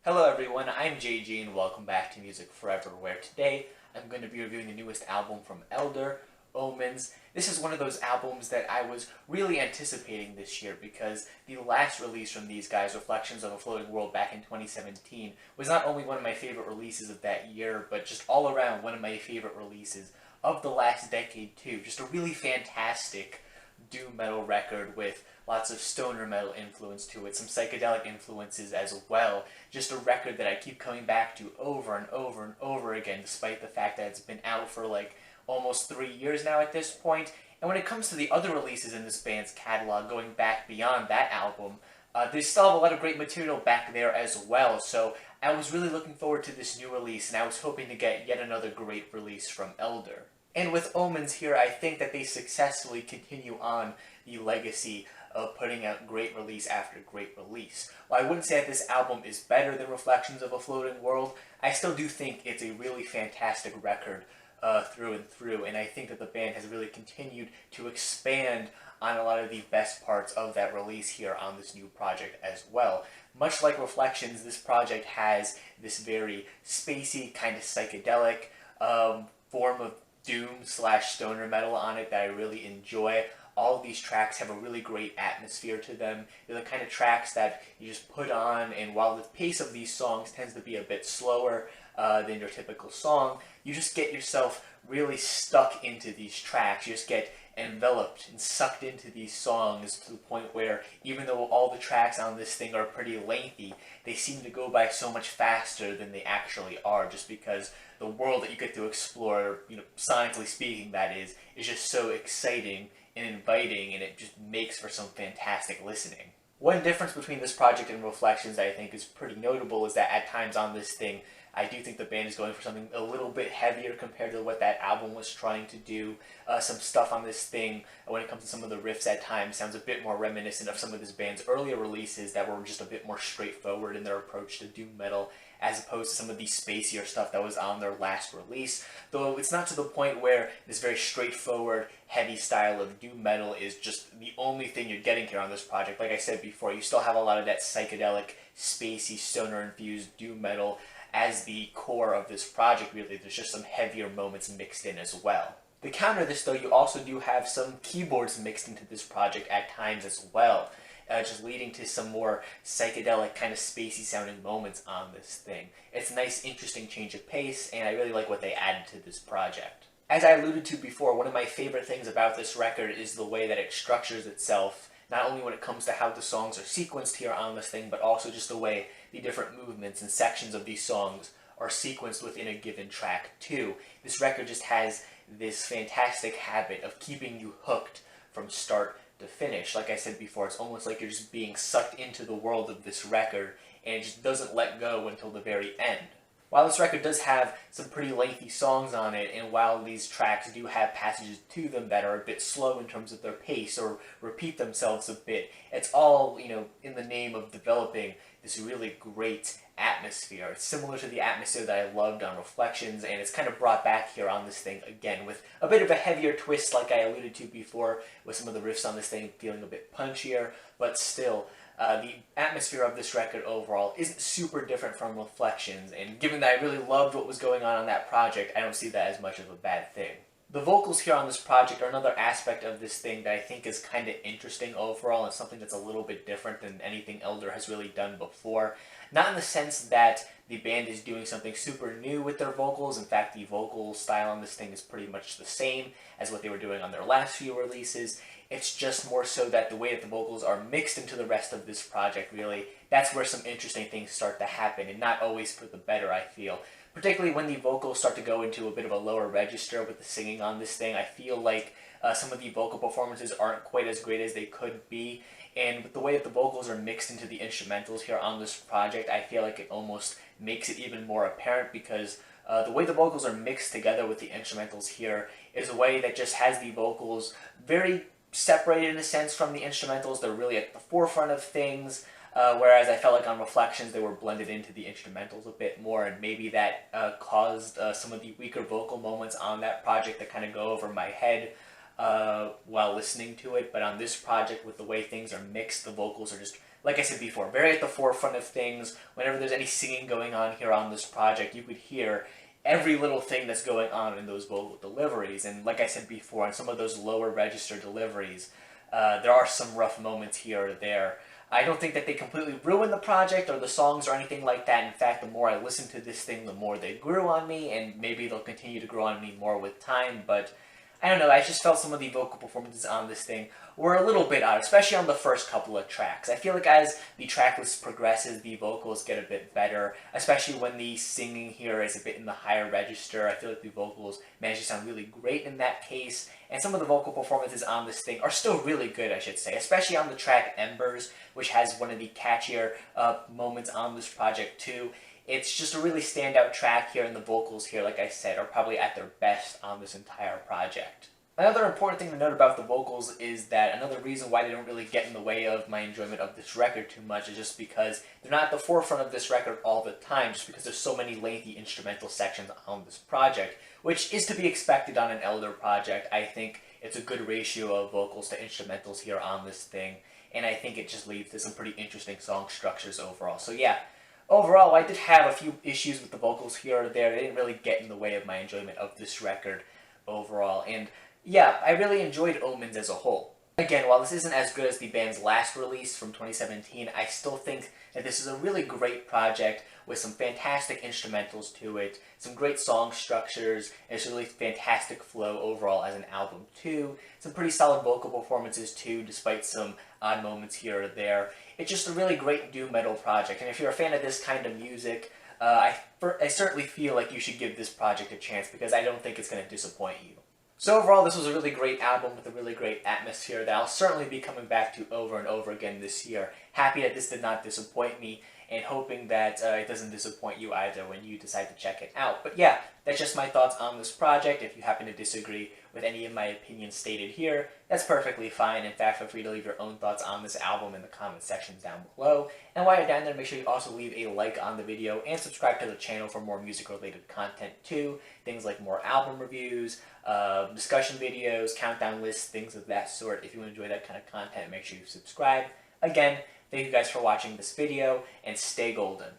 Hello everyone, I'm JG and welcome back to Music Forever, where today I'm going to be reviewing the newest album from Elder, Omens. This is one of those albums that I was really anticipating this year because the last release from these guys, Reflections of a Floating World, back in 2017, was not only one of my favorite releases of that year, but just all around one of my favorite releases of the last decade too. Just a really fantastic doom metal record with lots of stoner metal influence to it, some psychedelic influences as well. Just a record that I keep coming back to over and over and over again, despite the fact that it's been out for like almost 3 years now at this point. And when it comes to the other releases in this band's catalog, going back beyond that album, they still have a lot of great material back there as well. So I was really looking forward to this new release, and I was hoping to get yet another great release from Elder. And with Omens here, I think that they successfully continue on the legacy of putting out great release after great release. While I wouldn't say that this album is better than Reflections of a Floating World, I still do think it's a really fantastic record through and through, and I think that the band has really continued to expand on a lot of the best parts of that release here on this new project as well. Much like Reflections, this project has this very spacey, kind of psychedelic form of doom/stoner metal on it that I really enjoy. All of these tracks have a really great atmosphere to them. They're the kind of tracks that you just put on, and while the pace of these songs tends to be a bit slower than your typical song, you just get yourself really stuck into these tracks. You just get enveloped and sucked into these songs to the point where even though all the tracks on this thing are pretty lengthy, they seem to go by so much faster than they actually are, just because the world that you get to explore, sonically speaking that is just so exciting and inviting, and it just makes for some fantastic listening. One difference between this project and Reflections that I think is pretty notable is that at times on this thing, I do think the band is going for something a little bit heavier compared to what that album was trying to do. Some stuff on this thing, when it comes to some of the riffs at times, sounds a bit more reminiscent of some of this band's earlier releases that were just a bit more straightforward in their approach to doom metal, as opposed to some of the spacier stuff that was on their last release. Though it's not to the point where this very straightforward, heavy style of doom metal is just the only thing you're getting here on this project. Like I said before, you still have a lot of that psychedelic, spacey, stoner-infused doom metal as the core of this project. Really, there's just some heavier moments mixed in as well. To counter this, though, you also do have some keyboards mixed into this project at times as well, just leading to some more psychedelic, kind of spacey sounding moments on this thing. It's a nice, interesting change of pace, and I really like what they added to this project. As I alluded to before, one of my favorite things about this record is the way that it structures itself, not only when it comes to how the songs are sequenced here on this thing, but also just the way the different movements and sections of these songs are sequenced within a given track too. This record just has this fantastic habit of keeping you hooked from start to finish. Like I said before, it's almost like you're just being sucked into the world of this record, and it just doesn't let go until the very end. While this record does have some pretty lengthy songs on it, and while these tracks do have passages to them that are a bit slow in terms of their pace or repeat themselves a bit, it's all, in the name of developing this really great atmosphere. It's similar to the atmosphere that I loved on Reflections, and it's kind of brought back here on this thing again with a bit of a heavier twist, like I alluded to before, with some of the riffs on this thing feeling a bit punchier, but still, the atmosphere of this record overall isn't super different from Reflections, and given that I really loved what was going on that project, I don't see that as much of a bad thing. The vocals here on this project are another aspect of this thing that I think is kind of interesting overall, and something that's a little bit different than anything Elder has really done before. Not in the sense that the band is doing something super new with their vocals. In fact, the vocal style on this thing is pretty much the same as what they were doing on their last few releases. It's just more so that the way that the vocals are mixed into the rest of this project, really, that's where some interesting things start to happen, and not always for the better, I feel. Particularly when the vocals start to go into a bit of a lower register with the singing on this thing. I feel like some of the vocal performances aren't quite as great as they could be, and with the way that the vocals are mixed into the instrumentals here on this project, I feel like it almost makes it even more apparent, because the way the vocals are mixed together with the instrumentals here is a way that just has the vocals very separated in a sense from the instrumentals. They're really at the forefront of things, whereas I felt like on Reflections they were blended into the instrumentals a bit more, and maybe that caused some of the weaker vocal moments on that project to kind of go over my head while listening to it. But on this project, with the way things are mixed, the vocals are just like I said before, very at the forefront of things. Whenever there's any singing going on here on this project, you could hear every little thing that's going on in those vocal deliveries. And like I said before, on some of those lower register deliveries, there are some rough moments here or there. I don't think that they completely ruined the project or the songs or anything like that. In fact, the more I listened to this thing, the more they grew on me, and maybe they'll continue to grow on me more with time, but I don't know, I just felt some of the vocal performances on this thing were a little bit odd, especially on the first couple of tracks. I feel like as the track list progresses, the vocals get a bit better, especially when the singing here is a bit in the higher register. I feel like the vocals manage to sound really great in that case, and some of the vocal performances on this thing are still really good, I should say, especially on the track Embers, which has one of the catchier moments on this project too. It's just a really standout track here, and the vocals here, like I said, are probably at their best on this entire project. Another important thing to note about the vocals is that another reason why they don't really get in the way of my enjoyment of this record too much is just because they're not at the forefront of this record all the time, just because there's so many lengthy instrumental sections on this project, which is to be expected on an Elder project. I think it's a good ratio of vocals to instrumentals here on this thing, and I think it just leads to some pretty interesting song structures overall. So yeah, overall, I did have a few issues with the vocals here or there. They didn't really get in the way of my enjoyment of this record overall. And yeah, I really enjoyed Omens as a whole. Again, while this isn't as good as the band's last release from 2017, I still think that this is a really great project with some fantastic instrumentals to it, some great song structures, and it's a really fantastic flow overall as an album too. Some pretty solid vocal performances too, despite some odd moments here or there. It's just a really great doom metal project, and if you're a fan of this kind of music, I certainly feel like you should give this project a chance, because I don't think it's going to disappoint you. So overall, this was a really great album with a really great atmosphere that I'll certainly be coming back to over and over again this year. Happy that this did not disappoint me, and hoping that it doesn't disappoint you either when you decide to check it out. But yeah, that's just my thoughts on this project. If you happen to disagree with any of my opinions stated here, that's perfectly fine. In fact, feel free to leave your own thoughts on this album in the comment sections down below. And while you're down there, make sure you also leave a like on the video and subscribe to the channel for more music-related content too. Things like more album reviews, discussion videos, countdown lists, things of that sort. If you enjoy that kind of content, make sure you subscribe. Again, thank you guys for watching this video, and stay golden.